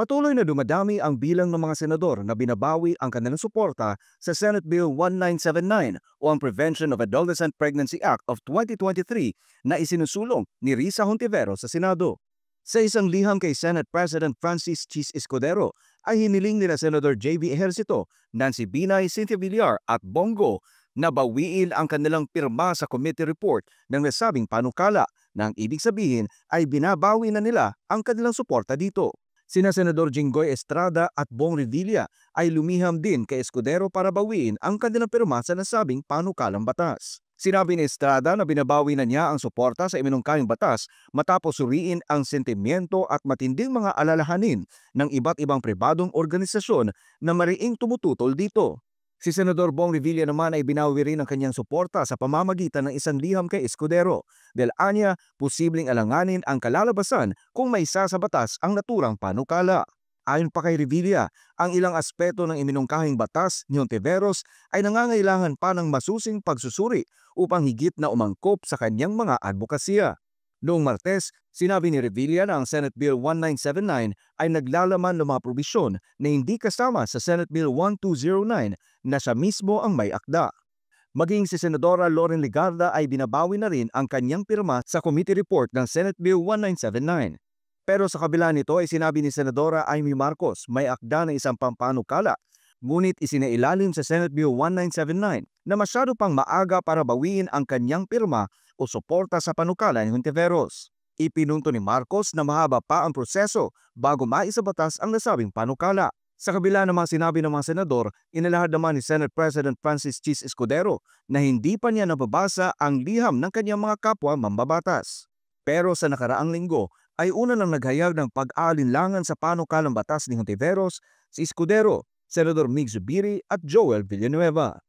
Patuloy na dumadami ang bilang ng mga senador na binabawi ang kanilang suporta sa Senate Bill 1979 o ang Prevention of Adolescent Pregnancy Act of 2023 na isinusulong ni Risa Hontiveros sa Senado. Sa isang liham kay Senate President Francis Chis Escudero ay hiniling nila Senador J.B. Ejercito, Nancy Binay, Cynthia Villar at Bongo na bawiin ang kanilang pirma sa committee report ng nasabing panukala na ang ibig sabihin ay binabawi na nila ang kanilang suporta dito. Sina Senador Jinggoy Estrada at Bong Revilla ay lumiham din kay Escudero para bawiin ang kanilang pirma sa nasabing panukalang batas. Sinabi ni Estrada na binabawi na niya ang suporta sa iminungkahing batas matapos suriin ang sentimiento at matinding mga alalahanin ng iba't ibang pribadong organisasyon na mariing tumututol dito. Si Senador Bong Revilla naman ay binawi rin ang kanyang suporta sa pamamagitan ng isang liham kay Escudero dahil anya posibleng alanganin ang kalalabasan kung may isa sa batas ang naturang panukala. Ayon pa kay Revilla, ang ilang aspeto ng iminungkahing batas ni Hontiveros ay nangangailangan pa ng masusing pagsusuri upang higit na umangkop sa kanyang mga advokasya. Noong Martes, sinabi ni Revilla na ang Senate Bill 1979 ay naglalaman ng mga probisyon na hindi kasama sa Senate Bill 1209 na siya mismo ang may akda. Maging si Senadora Loren Legarda ay binabawi na rin ang kanyang pirma sa committee report ng Senate Bill 1979. Pero sa kabila nito ay sinabi ni Senadora Amy Marcos may akda ng isang pampanukala, ngunit isinailalim sa Senate Bill 1979 na masyado pang maaga para bawiin ang kanyang pirma o suporta sa panukala ni Hontiveros. Ipinunto ni Marcos na mahaba pa ang proseso bago maisabatas ang nasabing panukala. Sa kabila ng mga sinabi ng mga senador, inilahad naman ni Senate President Francis Chis Escudero na hindi pa niya nababasa ang liham ng kanyang mga kapwa mambabatas. Pero sa nakaraang linggo ay una lang naghayag ng pag-aalinlangan sa panukalang batas ni Hontiveros, si Escudero, Senador Mig Zubiri at Joel Villanueva.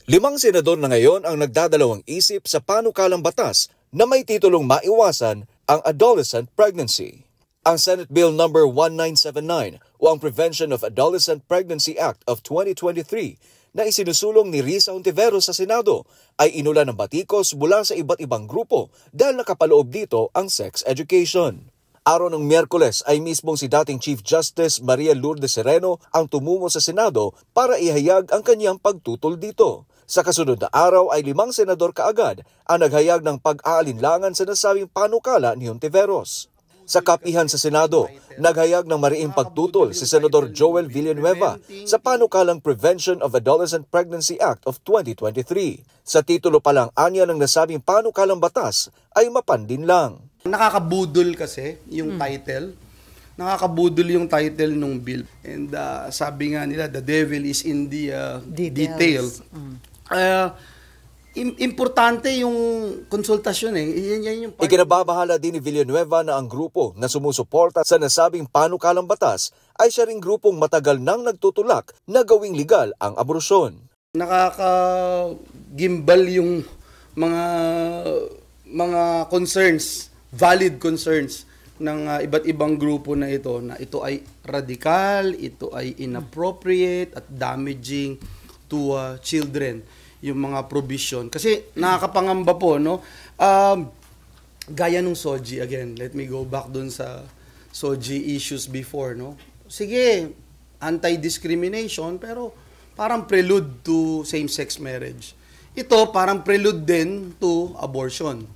5 senador na ngayon ang nagdadalawang isip sa panukalang batas na may titulong maiwasan ang adolescent pregnancy. Ang Senate Bill No. 1979 o ang Prevention of Adolescent Pregnancy Act of 2023 na isinusulong ni Risa Hontiveros sa Senado ay inulan ng batikos mula sa iba't ibang grupo dahil nakapaloob dito ang sex education. Araw ng Miyerkules ay mismong si dating Chief Justice Maria Lourdes Sereno ang tumungo sa Senado para ihayag ang kanyang pagtutol dito. Sa kasunod na araw ay 5 senador kaagad ang naghayag ng pag-aalinlangan sa nasabing panukala ni Hontiveros. Sa kapihan sa Senado, naghayag ng mariing pagtutol si Senador Joel Villanueva sa panukalang Prevention of Adolescent Pregnancy Act of 2023. Sa titulo pa lang anya ng nasabing panukalang batas ay mapandin lang. Nakakabudol kasi yung title. Nakakabudol yung title ng bill. And sabi nga nila, the devil is in the details. Importante yung konsultasyon eh. Yan yung Ikinababahala din ni Villanueva na ang grupo na sumusuporta sa nasabing panukalang batas ay siya ring grupong matagal nang nagtutulak na gawing legal ang aborasyon. Nakakagimbal yung mga concerns, valid concerns ng iba't ibang grupo na ito ay radical, ito ay inappropriate at damaging to children, yung mga provision. Kasi nakakapangamba po, no? Gaya nung SOGI, again, let me go back dun sa SOGI issues before, no? Sige, anti-discrimination, pero parang prelude to same-sex marriage. Ito parang prelude din to abortion.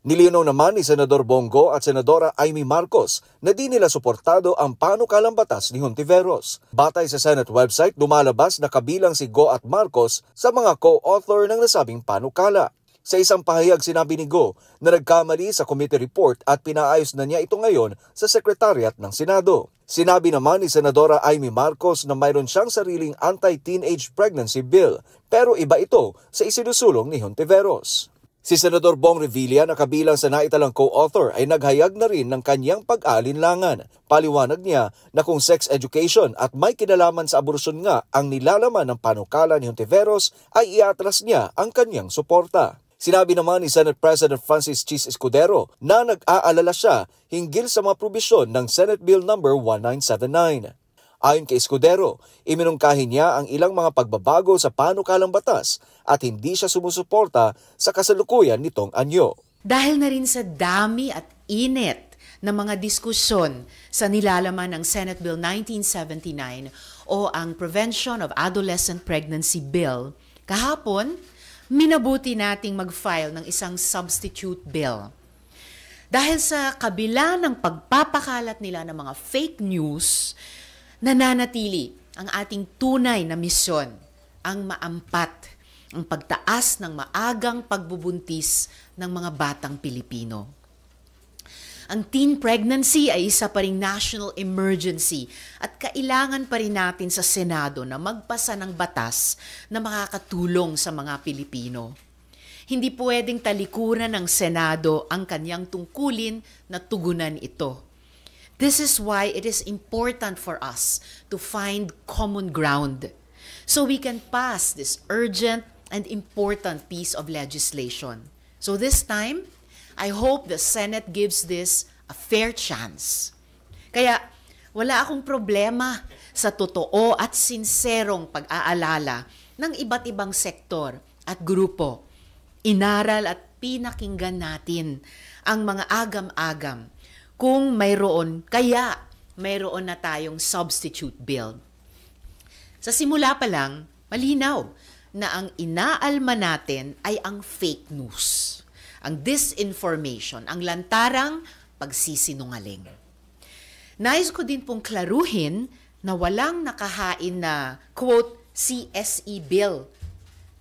Nilinaw naman ni Senador Bongo at Senadora Amy Marcos na di nila suportado ang panukalang batas ni Hontiveros. Batay sa Senate website, lumalabas na kabilang si Go at Marcos sa mga co-author ng nasabing panukala. Sa isang pahayag sinabi ni Go na nagkamali sa committee report at pinaayos na niya ito ngayon sa Secretariat ng Senado. Sinabi naman ni Senadora Amy Marcos na mayroon siyang sariling anti-teenage pregnancy bill pero iba ito sa isinusulong ni Hontiveros. Si Senador Bong Revilla na kabilang sa naitalang co-author ay naghayag na rin ng kanyang pag-aalinlangan. Paliwanag niya na kung sex education at may kinalaman sa aborasyon nga ang nilalaman ng panukala ni Hontiveros ay iatras niya ang kanyang suporta. Sinabi naman ni Senate President Francis Chis Escudero na nag-aalala siya hinggil sa mga probisyon ng Senate Bill No. 1979. Ayon kay Escudero, iminungkahi niya ang ilang mga pagbabago sa panukalang batas at hindi siya sumusuporta sa kasalukuyan nitong anyo. Dahil na rin sa dami at init na mga diskusyon sa nilalaman ng Senate Bill 1979 o ang Prevention of Adolescent Pregnancy Bill, kahapon, minabuti nating mag-file ng isang substitute bill. Dahil sa kabila ng pagpapakalat nila ng mga fake news, nananatili ang ating tunay na misyon, ang maampat, ang pagtaas ng maagang pagbubuntis ng mga batang Pilipino. Ang teen pregnancy ay isa pa ring national emergency at kailangan pa rin natin sa Senado na magpasa ng batas na makakatulong sa mga Pilipino. Hindi pwedeng talikuran ng Senado ang kanyang tungkulin na tugunan ito. This is why it is important for us to find common ground so we can pass this urgent and important piece of legislation. So this time, I hope the Senate gives this a fair chance. Kaya wala akong problema sa totoo at sinserong pag-aalala ng iba't ibang sektor at grupo. Inaral at pinakinggan natin ang mga agam-agam kung mayroon na tayong substitute bill. Sa simula pa lang, malinaw na ang inaalma natin ay ang fake news, ang disinformation, ang lantarang pagsisinungaling. Nais ko din pong klaruhin na walang nakahain na, quote, CSE bill.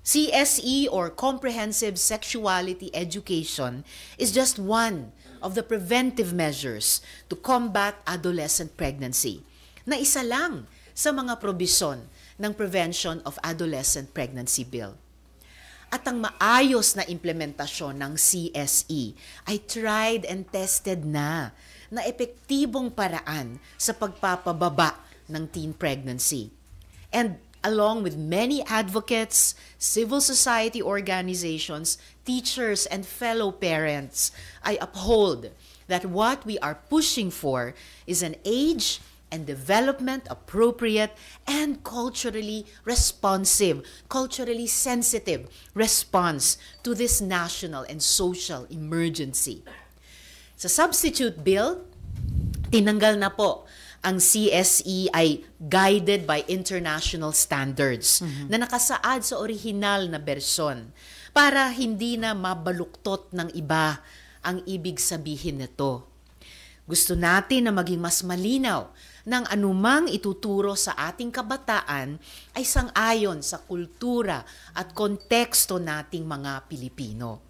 CSE or Comprehensive Sexuality Education is just one of the preventive measures to combat adolescent pregnancy, na isa lang sa mga probisyon ng Prevention of Adolescent Pregnancy Bill. At ang maayos na implementasyon ng CSE ay tried and tested na epektibong paraan sa pagpapababa ng teen pregnancy. And along with many advocates, civil society organizations, teachers, and fellow parents, I uphold that what we are pushing for is an age and development appropriate and culturally responsive, culturally sensitive response to this national and social emergency. Sa substitute bill, tinanggal na po ang CSE ay guided by international standards na nakasaad sa orihinal na bersyon para hindi na mabaluktot ng iba ang ibig sabihin nito. Gusto natin na maging mas malinaw ng anumang ituturo sa ating kabataan ay sang-ayon sa kultura at konteksto nating mga Pilipino.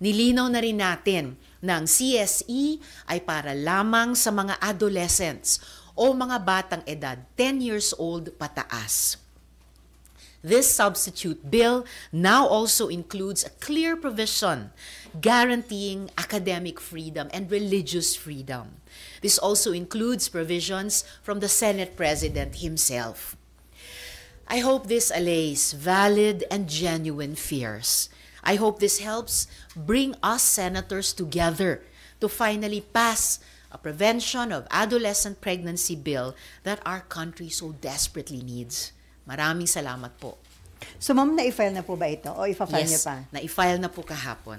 Nilinaw na rin natin na ang CSE ay para lamang sa mga adolescents o mga batang edad 10 years old pataas. This substitute bill now also includes a clear provision guaranteeing academic freedom and religious freedom. This also includes provisions from the Senate President himself. I hope this allays valid and genuine fears. I hope this helps bring us senators together to finally pass a Prevention of Adolescent Pregnancy Bill that our country so desperately needs. Maraming salamat po. So ma'am, na-file na po ba ito o ifa-file niyo Yes, pa? na-file na po kahapon.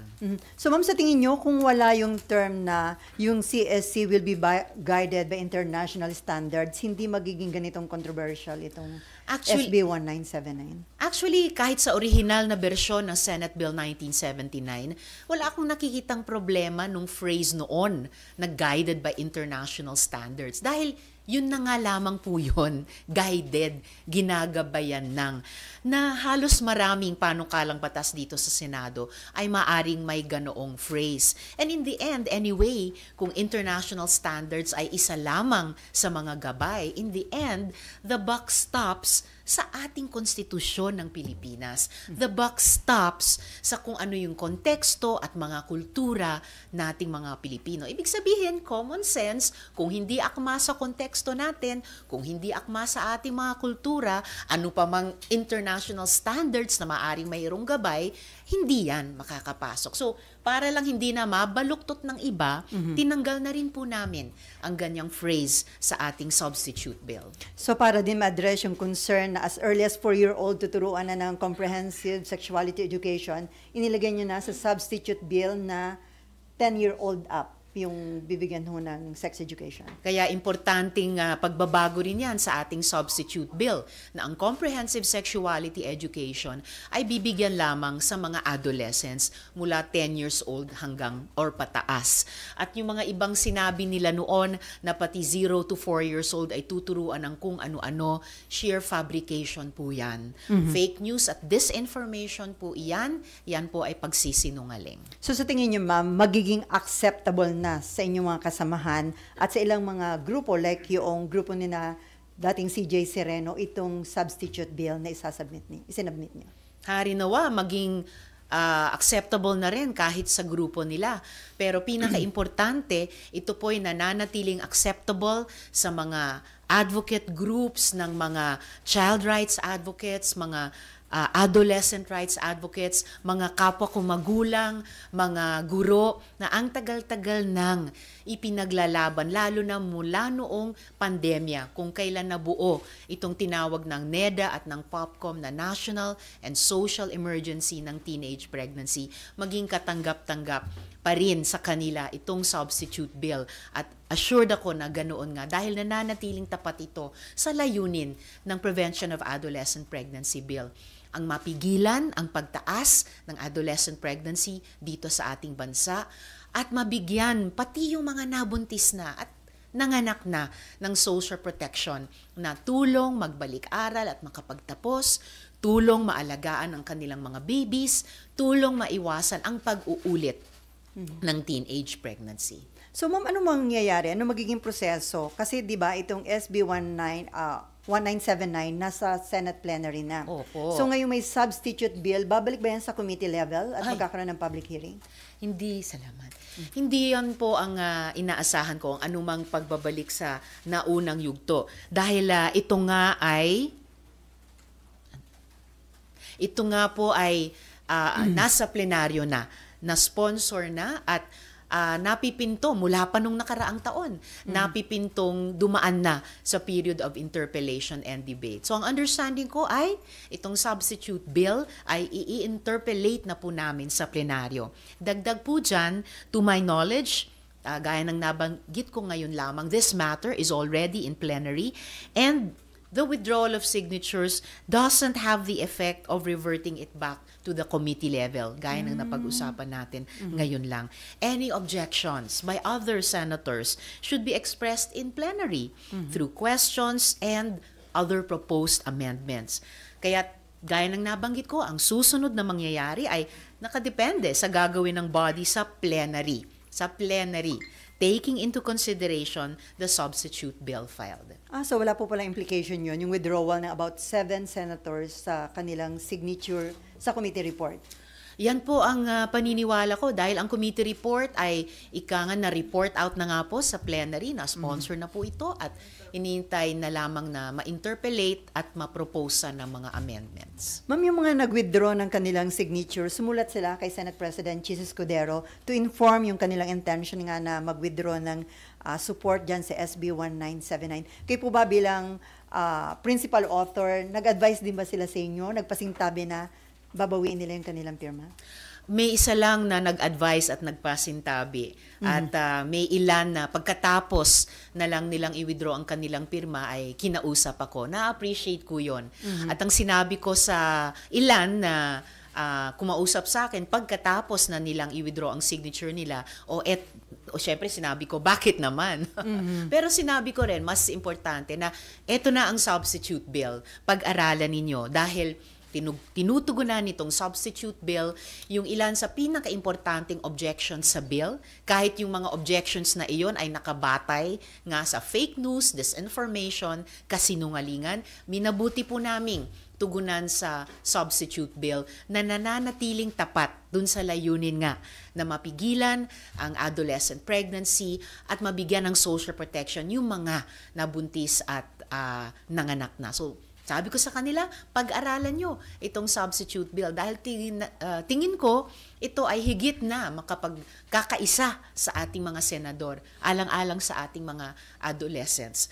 So ma'am, sa tingin niyo kung wala yung term na yung CSC will be guided by international standards, hindi magiging ganitong controversial itong SB 1979? Actually, kahit sa original na bersyon ng Senate Bill 1979, wala akong nakikitang problema nung phrase noon na guided by international standards. Dahil yun na nga lamang po yun, guided, ginagabayan na halos maraming panukalang batas dito sa Senado ay maaring may ganoong phrase. And in the end, anyway, kung international standards ay isa lamang sa mga gabay, in the end, the buck stops sa ating konstitusyon ng Pilipinas. The buck stops sa kung ano yung konteksto at mga kultura nating mga Pilipino. Ibig sabihin, common sense, kung hindi akma sa konteksto natin, kung hindi akma sa ating mga kultura, ano pa mang international standards na maaring mayroong gabay, hindi yan makakapasok. So, para lang hindi na mabaluktot ng iba, tinanggal na rin po namin ang ganyang phrase sa ating substitute bill. So para din ma-address yung concern na as early as 4-year-old tuturuan na ng comprehensive sexuality education, inilagay nyo na sa substitute bill na 10-year-old up. yung bibigyan ho ng sex education. Kaya importanteng pagbabago rin yan sa ating substitute bill na ang comprehensive sexuality education ay bibigyan lamang sa mga adolescents mula 10 years old hanggang or pataas. At yung mga ibang sinabi nila noon na pati 0 to 4 years old ay tuturuan ng kung ano-ano, sheer fabrication po yan. Fake news at disinformation po yan po ay pagsisinungaling. So sa tingin niyo, ma'am, magiging acceptable na sa inyong mga kasamahan at sa ilang mga grupo like yung grupo ni na dating CJ Sereno itong substitute bill na isinabmit niyo? Hari nawa, maging acceptable na rin kahit sa grupo nila. Pero pinaka-importante, ito po ay nananatiling acceptable sa mga advocate groups ng mga child rights advocates, mga adolescent rights advocates, mga kapwa kong magulang, mga guro na ang tagal-tagal nang ipinaglalaban, lalo na mula noong pandemya, kung kailan nabuo itong tinawag ng NEDA at ng POPCOM na National and Social Emergency ng Teenage Pregnancy, maging katanggap-tanggap pa rin sa kanila itong substitute bill. At assured ako na ganoon nga dahil nananatiling tapat ito sa layunin ng Prevention of Adolescent Pregnancy Bill. Ang mapigilan ang pagtaas ng adolescent pregnancy dito sa ating bansa at mabigyan pati yung mga nabuntis na at nanganak na ng social protection na tulong magbalik-aral at makapagtapos, tulong maalagaan ang kanilang mga babies, tulong maiwasan ang pag-uulit ng teenage pregnancy. So ma'am, ano mangyayari? Ano magiging proseso? Kasi 'di ba itong SB 1979 nasa Senate plenary na. Opo. So ngayon may substitute bill, babalik ba yan sa committee level at magkakaroon ng public hearing? Hindi, salamat. Hindi yan po ang inaasahan ko, ang anumang pagbabalik sa naunang yugto. Dahil ito nga po ay nasa plenaryo na sponsor na at napipinto mula pa nung nakaraang taon, napipintong dumaan na sa period of interpellation and debate. So ang understanding ko ay itong substitute bill ay i-interpellate na po namin sa plenaryo. Dagdag po dyan, to my knowledge, gaya ng nabanggit ko ngayon lamang, this matter is already in plenary and the withdrawal of signatures doesn't have the effect of reverting it back to the committee level, gaya ng napag-usapan natin ngayon lang. Any objections by other senators should be expressed in plenary through questions and other proposed amendments. Kaya gaya ng nabanggit ko, ang susunod na mangyayari ay nakadepende sa gagawin ng body sa plenary. Sa plenary, taking into consideration the substitute bill filed. So wala po pala implication yun, yung withdrawal ng about 7 senators sa kanilang signature sa committee report. Yan po ang paniniwala ko dahil ang committee report ay na report out na nga po sa plenary, na sponsor na po ito at inintay na lamang na ma-interpellate at ma-propose ng mga amendments. Ma'am, yung mga nag-withdraw ng kanilang signature, sumulat sila kay Senate President Chis Escudero to inform yung kanilang intention nga na mag-withdraw ng support dyan sa SB 1979. Kayo po ba bilang principal author, nag-advise din ba sila sa inyo, nagpasintabi na babawiin nila yung kanilang pirma? May isa lang na nag-advise at nagpasintabi at may ilan na pagkatapos na lang nilang i-withdraw ang kanilang pirma ay kinausap ako. Na-appreciate ko yon. At ang sinabi ko sa ilan na kumausap sa akin pagkatapos na nilang i-withdraw ang signature nila, o syempre sinabi ko, bakit naman? Pero sinabi ko rin, mas importante na eto na ang substitute bill, pag-aralan ninyo dahil tinutugunan nitong substitute bill yung ilan sa pinaka-importanting objections sa bill, kahit yung mga objections na iyon ay nakabatay nga sa fake news, disinformation, kasinungalingan, minabuti po naming tugunan sa substitute bill na nananatiling tapat dun sa layunin nga na mapigilan ang adolescent pregnancy at mabigyan ng social protection yung mga nabuntis at nanganak na. So, sabi ko sa kanila, pag-aralan nyo itong substitute bill dahil tingin ko ito ay higit na makapagkakaisa sa ating mga senador, alang-alang sa ating mga adolescents.